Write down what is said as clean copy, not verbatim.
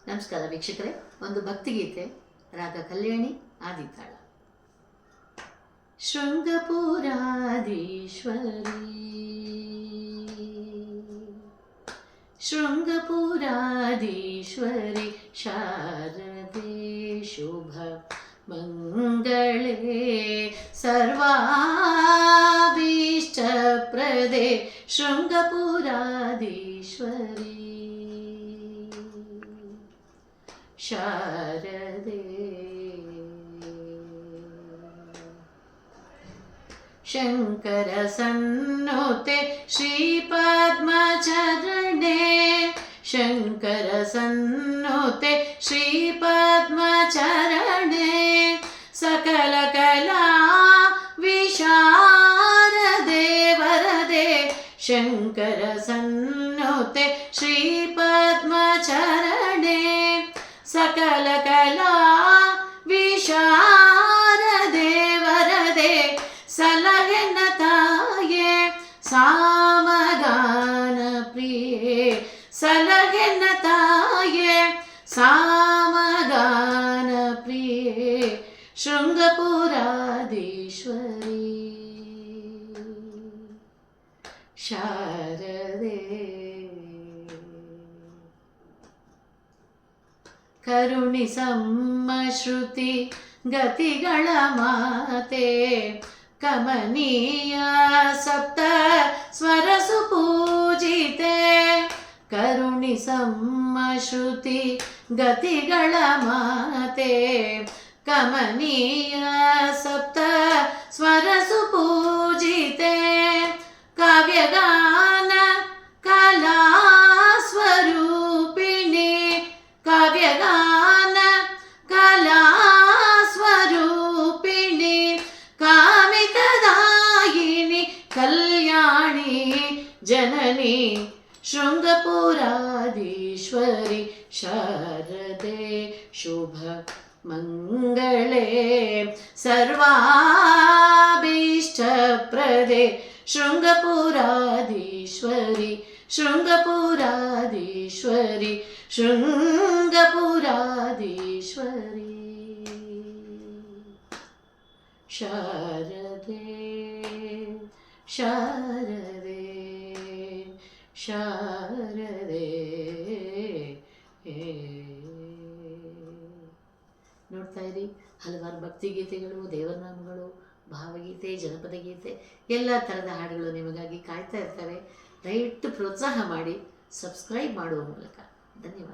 ನಮಸ್ಕಾರ ವೀಕ್ಷಕರೇ, ಒಂದು ಭಕ್ತಿಗೀತೆ, ರಾಗ ಕಲ್ಯಾಣಿ, ಆದಿತಾಳ. ಶೃಂಗಪುರಾಧೀಶ್ವರಿ ಶೃಂಗಪುರಾಧೀಶ್ವರಿ ಶಾರದೆ ಶುಭ ಮಂಗಳೇ ಸರ್ವಾಭೀಷ್ಟಪ್ರದೆ ಶೃಂಗಪುರಾಧೀಶ್ವರಿ ಶಾರದೆ. ಶಂಕರ ಸನ್ನುತೆ ಶ್ರೀಪದ್ಮಚರಣೆ ಶಂಕರ ಸನ್ನುತೆ ಶ್ರೀಪದ್ಮಚರಣೆ ಸಕಲ ಕಲಾ ವಿಶಾರದೆ ವರದೆ ಶಂಕರ ಸನ್ನುತೆ ಶ್ರೀಪದ್ಮಚರಣೆ ಸಕಲ ಕಲಾ ವಿಶಾರದೆ ವರದೆ ಸಲಹೆನ ತಾಯೇ ಸಾಮಗಾನ ಪ್ರಿಯೆ ಸಲಹೆನ ತಾಯೇ ಸಾಮಗಾನ ಪ್ರಿಯೆ ಶೃಂಗಪುರಾಧೀಶ್ವರಿ ಶಾರದೆ. ಕರುಣಿಸಮ್ಮ ಶ್ರುತಿ ಗತಿಗಳ ಮಾತೆ ಕಮನೀಯ ಸಪ್ತ ಸ್ವರ ಸುಪೂಜಿತೆ ಕರುಣಿಸಮ್ಮ ಶ್ರುತಿ ಗತಿಗಳ ಮಾತೆ ಕಮನೀಯ ಸಪ್ತ ಸ್ವರ ಸುಪೂಜಿತೆ ಕಾವ್ಯಗಾನ ಕಲಾ ಸ್ವರೂಪಿಣಿ ಕಾವ್ಯಗಾನ ಕಲಾ ಸ್ವರೂಪಿಣಿ ಕಾಮಿತದಾಯಿನಿ ಕಲ್ಯಾಣಿ ಜನನಿ ಶೃಂಗಪುರಾಧೀಶ್ವರಿ ಶಾರದೆ ಶುಭ ಮಂಗಳೇ ಸರ್ವಾಭೀಷ್ಟಪ್ರದೆ ಶೃಂಗಪುರಾಧೀಶ್ವರಿ ಶೃಂಗಪುರಾಧೀಶ್ವರಿ ಶೃಂಗಪುರಾಧೀಶ್ವರಿ ಶಾರದೆ ಶಾರದೆ ಶಾರದೆ. ನೋಡ್ತಾ ಇರಿ, ಹಲವಾರು ಭಕ್ತಿಗೀತೆಗಳು, ದೇವರನಾಮಗಳು, ಭಾವಗೀತೆ, ಜನಪದ ಗೀತೆ, ಎಲ್ಲ ಥರದ ಹಾಡುಗಳು ನಿಮಗಾಗಿ ಕಾಯ್ತಾ ಇರ್ತವೆ. ದಯವಿಟ್ಟು ಪ್ರೋತ್ಸಾಹ ಮಾಡಿ, ಸಬ್ಸ್ಕ್ರೈಬ್ ಮಾಡುವ ಮೂಲಕ. ಧನ್ಯವಾದ.